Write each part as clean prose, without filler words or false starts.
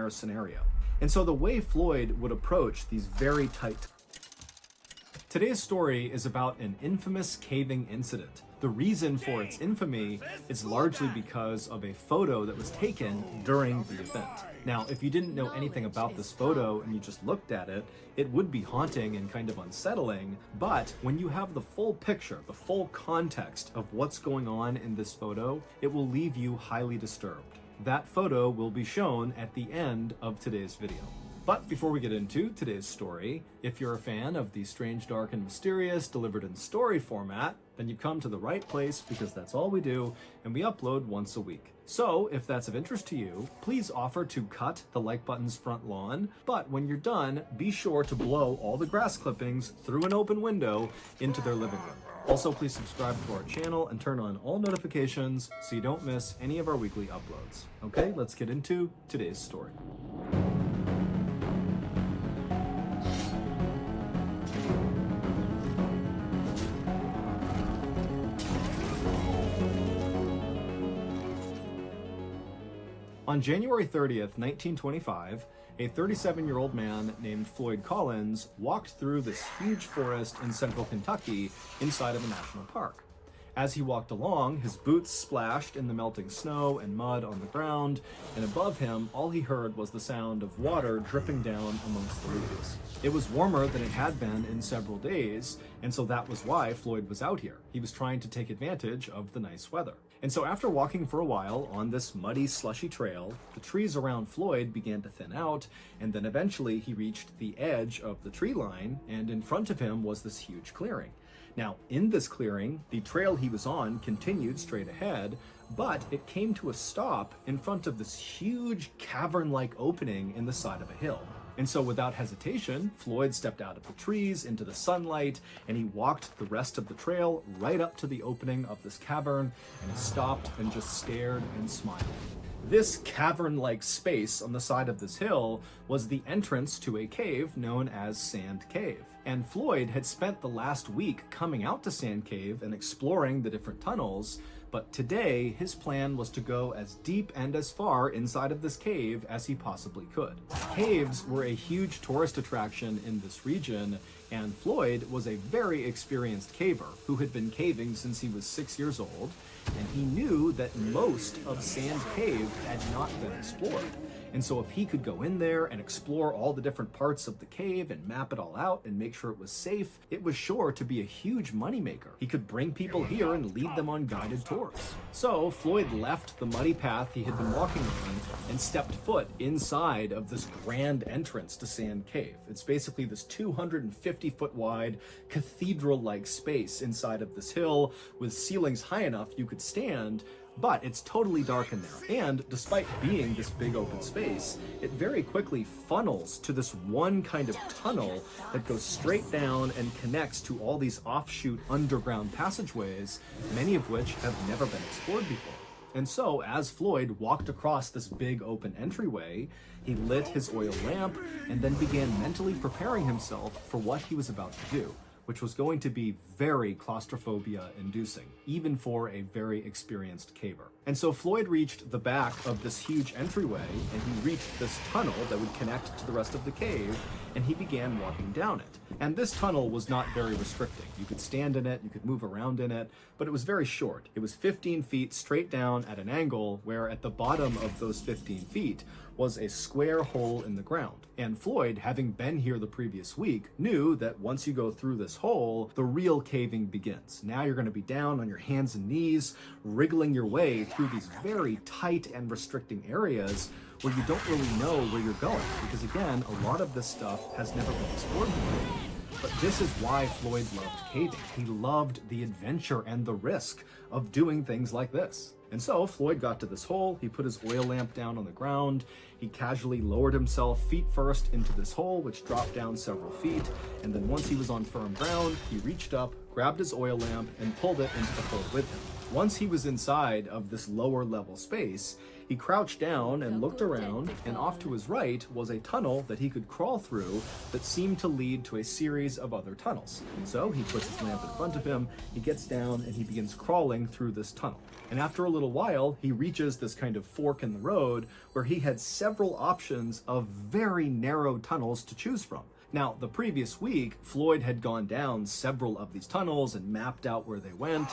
scenario. And so the way Floyd would approach these very tight... Today's story is about an infamous caving incident. The reason for its infamy is largely because of a photo that was taken during the event. Now, if you didn't know anything about this photo and you just looked at it, it would be haunting and kind of unsettling, but when you have the full picture, the full context of what's going on in this photo, it will leave you highly disturbed. That photo will be shown at the end of today's video. But before we get into today's story, if you're a fan of the strange, dark, and mysterious delivered in story format, then you've come to the right place because that's all we do, and we upload once a week. So if that's of interest to you, please offer to cut the like button's front lawn, but when you're done, be sure to blow all the grass clippings through an open window into their living room. Also, please subscribe to our channel and turn on all notifications so you don't miss any of our weekly uploads. Okay, let's get into today's story. On January 30th, 1925, a 37-year-old man named Floyd Collins walked through this huge forest in central Kentucky inside of a national park. As he walked along, his boots splashed in the melting snow and mud on the ground, and above him, all he heard was the sound of water dripping down amongst the leaves. It was warmer than it had been in several days, and so that was why Floyd was out here. He was trying to take advantage of the nice weather. And so after walking for a while on this muddy, slushy trail, the trees around Floyd began to thin out, and then eventually he reached the edge of the tree line, and in front of him was this huge clearing. Now, in this clearing, the trail he was on continued straight ahead, but it came to a stop in front of this huge cavern-like opening in the side of a hill. And so without hesitation, Floyd stepped out of the trees into the sunlight, and he walked the rest of the trail right up to the opening of this cavern, and he stopped and just stared and smiled. This cavern-like space on the side of this hill was the entrance to a cave known as Sand Cave. And Floyd had spent the last week coming out to Sand Cave and exploring the different tunnels, but today his plan was to go as deep and as far inside of this cave as he possibly could. Caves were a huge tourist attraction in this region, and Floyd was a very experienced caver who had been caving since he was 6 years old, and he knew that most of Sand Cave had not been explored. And so if he could go in there and explore all the different parts of the cave and map it all out and make sure it was safe, it was sure to be a huge moneymaker. He could bring people here and lead them on guided tours. So Floyd left the muddy path he had been walking on and stepped foot inside of this grand entrance to Sand Cave. It's basically this 250-foot wide cathedral-like space inside of this hill with ceilings high enough you could stand, but it's totally dark in there. And despite being this big open space, it very quickly funnels to this one kind of tunnel that goes straight down and connects to all these offshoot underground passageways, many of which have never been explored before. And so, as Floyd walked across this big open entryway, he lit his oil lamp and then began mentally preparing himself for what he was about to do, which was going to be very claustrophobia-inducing, even for a very experienced caver. And so Floyd reached the back of this huge entryway, and he reached this tunnel that would connect to the rest of the cave, and he began walking down it. And this tunnel was not very restricting. You could stand in it, you could move around in it, but it was very short. It was 15 feet straight down at an angle, where at the bottom of those 15 feet was a square hole in the ground. And Floyd, having been here the previous week, knew that once you go through this hole, the real caving begins. Now you're going to be down on your hands and knees, wriggling your way through these very tight and restricting areas where you don't really know where you're going, because again, a lot of this stuff has never been explored before. But this is why Floyd loved caving. He loved the adventure and the risk of doing things like this. And so Floyd got to this hole, he put his oil lamp down on the ground, he casually lowered himself feet first into this hole, which dropped down several feet, and then once he was on firm ground, he reached up, grabbed his oil lamp, and pulled it into the hole with him. Once he was inside of this lower level space, he crouched down and looked around, and off to his right was a tunnel that he could crawl through that seemed to lead to a series of other tunnels. And so he puts his lamp in front of him, he gets down, and he begins crawling through this tunnel. And after a little while, he reaches this kind of fork in the road where he had several options of very narrow tunnels to choose from. Now, the previous week, Floyd had gone down several of these tunnels and mapped out where they went,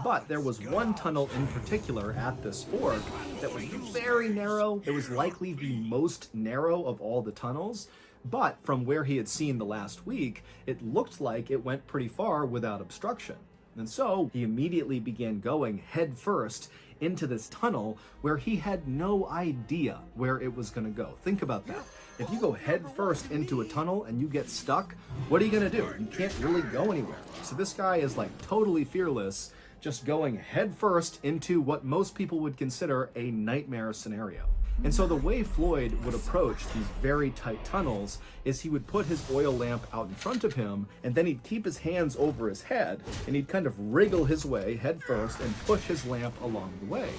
but there was one tunnel in particular at this fork that was very narrow. It was likely the most narrow of all the tunnels, but from where he had seen the last week, it looked like it went pretty far without obstruction. And so he immediately began going head first into this tunnel where he had no idea where it was going to go. Think about that. If you go head first into a tunnel and you get stuck, what are you going to do? You can't really go anywhere. So this guy is like totally fearless, just going head first into what most people would consider a nightmare scenario. And so the way Floyd would approach these very tight tunnels is he would put his oil lamp out in front of him, and then he'd keep his hands over his head, and he'd kind of wriggle his way head first and push his lamp along the way.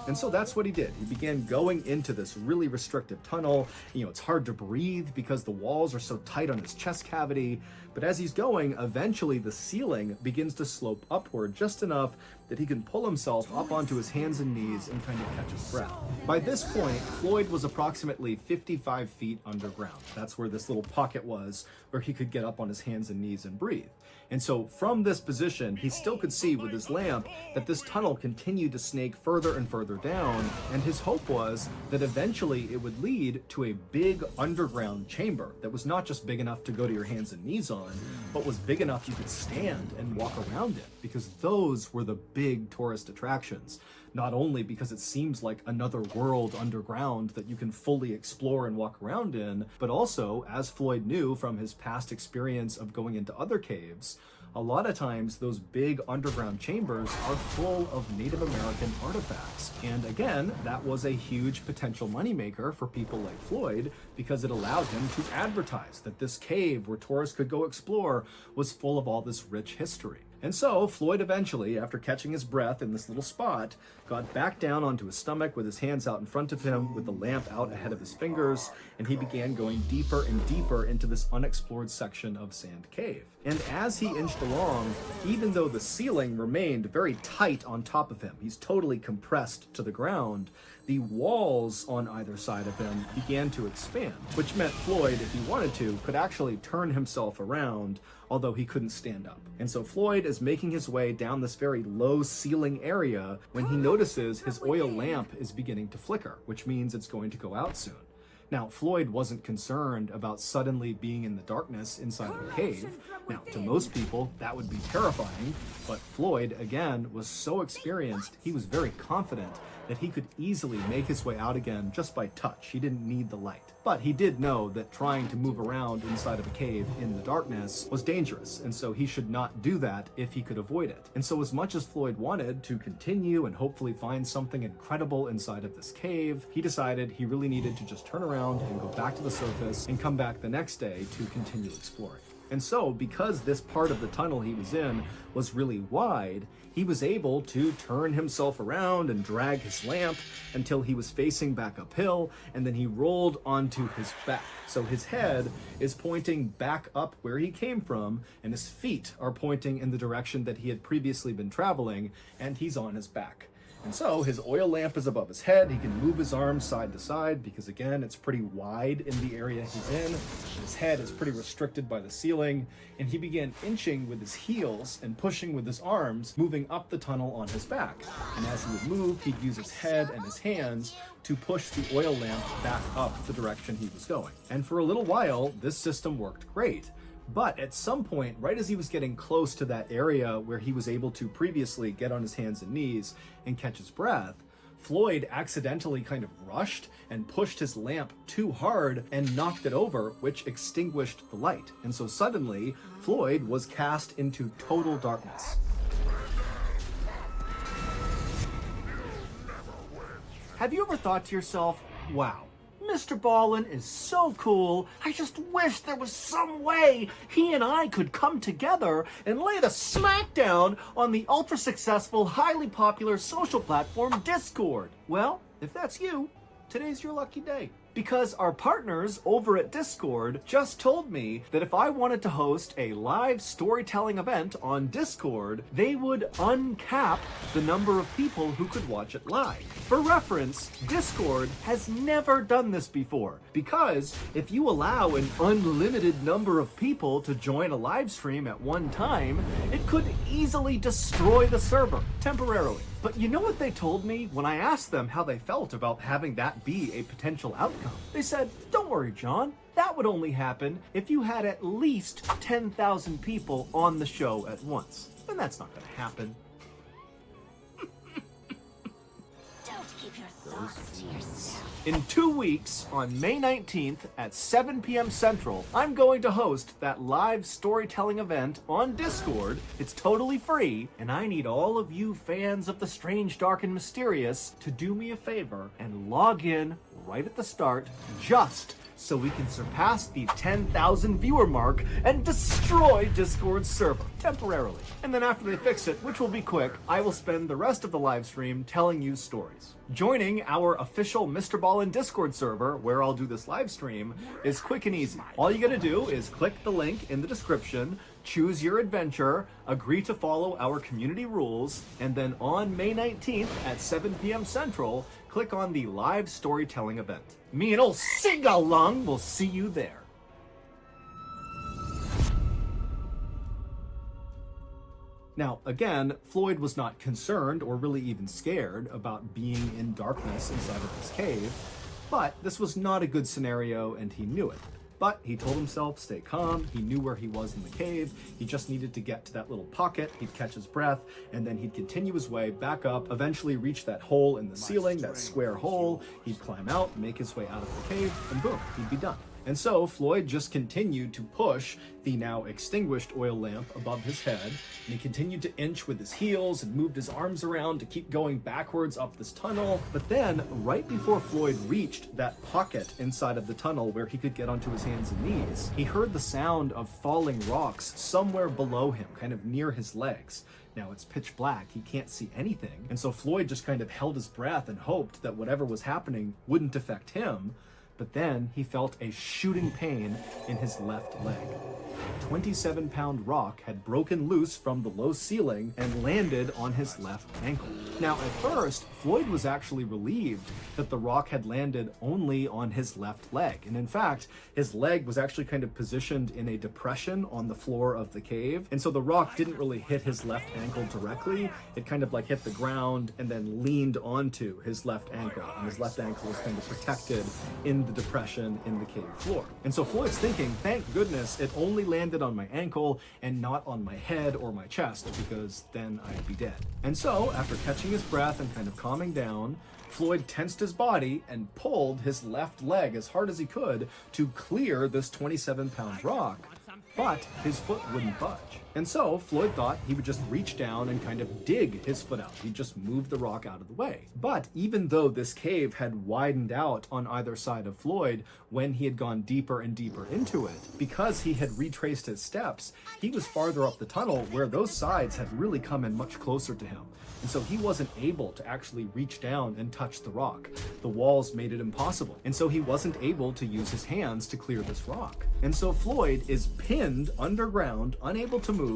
And so that's what he did. He began going into this really restrictive tunnel. It's hard to breathe because the walls are so tight on his chest cavity. But as he's going, eventually the ceiling begins to slope upward just enough that he can pull himself up onto his hands and knees and kind of catch his breath. By this point, Floyd was approximately 55 feet underground. That's where this little pocket was, where he could get up on his hands and knees and breathe. And so from this position, he still could see with his lamp that this tunnel continued to snake further and further down, and his hope was that eventually it would lead to a big underground chamber that was not just big enough to go to your hands and knees on, but was big enough you could stand and walk around it, because those were the big tourist attractions. Not only because it seems like another world underground that you can fully explore and walk around in, but also, as Floyd knew from his past experience of going into other caves, a lot of times those big underground chambers are full of Native American artifacts. And again, that was a huge potential moneymaker for people like Floyd because it allowed him to advertise that this cave where tourists could go explore was full of all this rich history. And so Floyd eventually, after catching his breath in this little spot, got back down onto his stomach with his hands out in front of him, with the lamp out ahead of his fingers, and he began going deeper and deeper into this unexplored section of Sand Cave. And as he inched along, even though the ceiling remained very tight on top of him, he's totally compressed to the ground, the walls on either side of him began to expand, which meant Floyd, if he wanted to, could actually turn himself around, although he couldn't stand up. And so Floyd is making his way down this very low ceiling area when he notices his oil lamp is beginning to flicker, which means it's going to go out soon. Now, Floyd wasn't concerned about suddenly being in the darkness inside of a cave. Now, to most people, that would be terrifying, but Floyd, again, was so experienced, he was very confident that he could easily make his way out again just by touch. He didn't need the light. But he did know that trying to move around inside of a cave in the darkness was dangerous, and so he should not do that if he could avoid it. And so as much as Floyd wanted to continue and hopefully find something incredible inside of this cave, he decided he really needed to just turn around and go back to the surface and come back the next day to continue exploring. And so, because this part of the tunnel he was in was really wide, he was able to turn himself around and drag his lamp until he was facing back uphill, and then he rolled onto his back. So his head is pointing back up where he came from, and his feet are pointing in the direction that he had previously been traveling, and he's on his back. And so his oil lamp is above his head. He can move his arms side to side because, again, it's pretty wide in the area he's in. His head is pretty restricted by the ceiling, and he began inching with his heels and pushing with his arms, moving up the tunnel on his back. And as he would move, he'd use his head and his hands to push the oil lamp back up the direction he was going. And for a little while, this system worked great. But at some point, right as he was getting close to that area where he was able to previously get on his hands and knees and catch his breath, Floyd accidentally kind of rushed and pushed his lamp too hard and knocked it over, which extinguished the light. And so suddenly, Floyd was cast into total darkness. Have you ever thought to yourself, wow, Mr. Ballin is so cool. I just wish there was some way he and I could come together and lay the smackdown on the ultra-successful, highly popular social platform Discord. Well, if that's you, today's your lucky day. Because our partners over at Discord just told me that if I wanted to host a live storytelling event on Discord, they would uncap the number of people who could watch it live. For reference, Discord has never done this before, because if you allow an unlimited number of people to join a live stream at one time, it could easily destroy the server temporarily. But you know what they told me when I asked them how they felt about having that be a potential outcome? They said, "Don't worry, John. That would only happen if you had at least 10,000 people on the show at once. And that's not going to happen." Don't keep your thoughts to yourself. In 2 weeks, on May 19th at 7 p.m. Central, I'm going to host that live storytelling event on Discord. It's totally free, and I need all of you fans of the strange, dark, and mysterious to do me a favor and log in right at the start, just so we can surpass the 10,000 viewer mark and destroy Discord's server temporarily. And then after they fix it, which will be quick, I will spend the rest of the live stream telling you stories. Joining our official Mr. Ballin Discord server, where I'll do this live stream, is quick and easy. All you gotta do is click the link in the description, choose your adventure, agree to follow our community rules, and then on May 19th at 7 p.m. Central, click on the live storytelling event. Me and old Sing-Along will see you there. Now, again, Floyd was not concerned or really even scared about being in darkness inside of this cave, but this was not a good scenario and he knew it. But he told himself, stay calm. He knew where he was in the cave. He just needed to get to that little pocket. He'd catch his breath, and then he'd continue his way back up, eventually reach that hole in the ceiling, that square hole. He'd climb out, make his way out of the cave, and boom, he'd be done. And so Floyd just continued to push the now extinguished oil lamp above his head, and he continued to inch with his heels and moved his arms around to keep going backwards up this tunnel. But then, right before Floyd reached that pocket inside of the tunnel where he could get onto his hands and knees, he heard the sound of falling rocks somewhere below him, kind of near his legs. Now it's pitch black, he can't see anything, and so Floyd just kind of held his breath and hoped that whatever was happening wouldn't affect him. But then he felt a shooting pain in his left leg. A 27-pound rock had broken loose from the low ceiling and landed on his left ankle. Now, at first, Floyd was actually relieved that the rock had landed only on his left leg. And in fact, his leg was actually kind of positioned in a depression on the floor of the cave. And so the rock didn't really hit his left ankle directly. It kind of like hit the ground and then leaned onto his left ankle. And his left ankle was kind of protected in the depression in the cave floor. And so Floyd's thinking, thank goodness it only landed on my ankle and not on my head or my chest, because then I'd be dead. And so, after catching his breath and kind of calming down, Floyd tensed his body and pulled his left leg as hard as he could to clear this 27-pound rock, but his foot wouldn't budge. And so Floyd thought he would just reach down and kind of dig his foot out. He'd just move the rock out of the way. But even though this cave had widened out on either side of Floyd when he had gone deeper and deeper into it, because he had retraced his steps, he was farther up the tunnel where those sides had really come in much closer to him. And so he wasn't able to actually reach down and touch the rock. The walls made it impossible. And so he wasn't able to use his hands to clear this rock. And so Floyd is pinned underground, unable to move,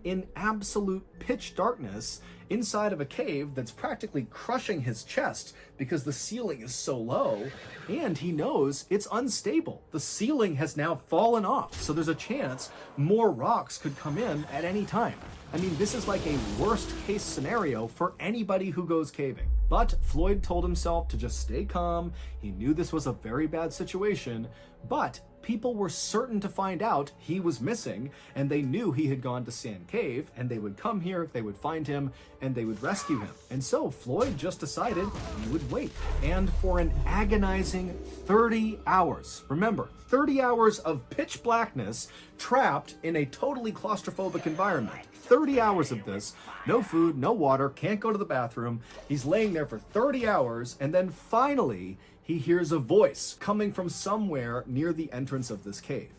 in absolute pitch darkness inside of a cave that's practically crushing his chest because the ceiling is so low, and he knows it's unstable. The ceiling has now fallen off, so there's a chance more rocks could come in at any time. I mean, this is like a worst case scenario for anybody who goes caving. But Floyd told himself to just stay calm. He knew this was a very bad situation, but people were certain to find out he was missing, and they knew he had gone to Sand Cave, and they would come here, they would find him, and they would rescue him. And so Floyd just decided he would wait. And for an agonizing 30 hours, remember, 30 hours of pitch blackness, trapped in a totally claustrophobic environment. 30 hours of this, no food, no water, can't go to the bathroom. He's laying there for 30 hours, and then finally, he hears a voice coming from somewhere near the entrance of this cave.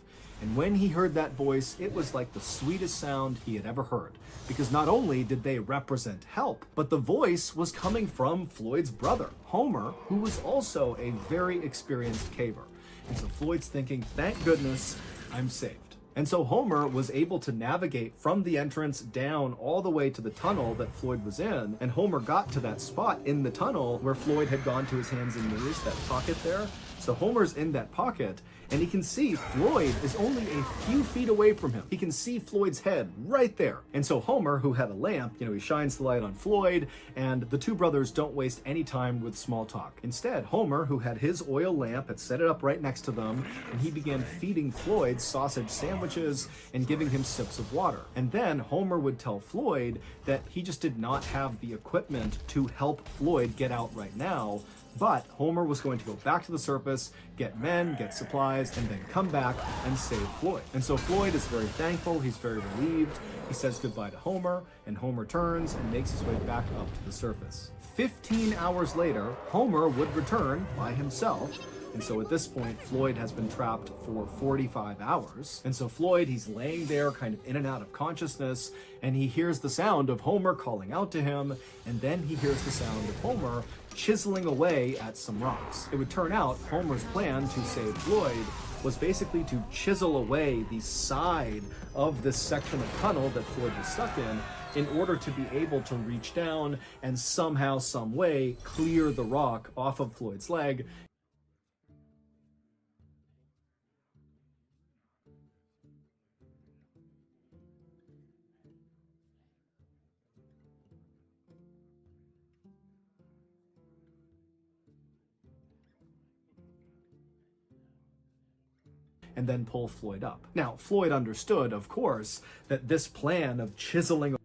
And when he heard that voice, it was like the sweetest sound he had ever heard. Because not only did they represent help, but the voice was coming from Floyd's brother, Homer, who was also a very experienced caver. And so Floyd's thinking, thank goodness, I'm saved. And so Homer was able to navigate from the entrance down all the way to the tunnel that Floyd was in. And Homer got to that spot in the tunnel where Floyd had gone to his hands and knees, that pocket there. So Homer's in that pocket, and he can see Floyd is only a few feet away from him. He can see Floyd's head right there. And so Homer, who had a lamp, he shines the light on Floyd, and the two brothers don't waste any time with small talk. Instead, Homer, who had his oil lamp, had set it up right next to them, and he began feeding Floyd sausage sandwiches and giving him sips of water. And then Homer would tell Floyd that he just did not have the equipment to help Floyd get out right now, but Homer was going to go back to the surface, get men, get supplies, and then come back and save Floyd. And so Floyd is very thankful, he's very relieved. He says goodbye to Homer, and Homer turns and makes his way back up to the surface. 15 hours later, Homer would return by himself. And so at this point, Floyd has been trapped for 45 hours. And so Floyd, he's laying there kind of in and out of consciousness, and he hears the sound of Homer calling out to him, and then he hears the sound of Homer chiseling away at some rocks. It would turn out Homer's plan to save Floyd was basically to chisel away the side of this section of tunnel that Floyd was stuck in order to be able to reach down and somehow, some way, clear the rock off of Floyd's leg. And then pull Floyd up. Now, Floyd understood, of course, that this plan of chiseling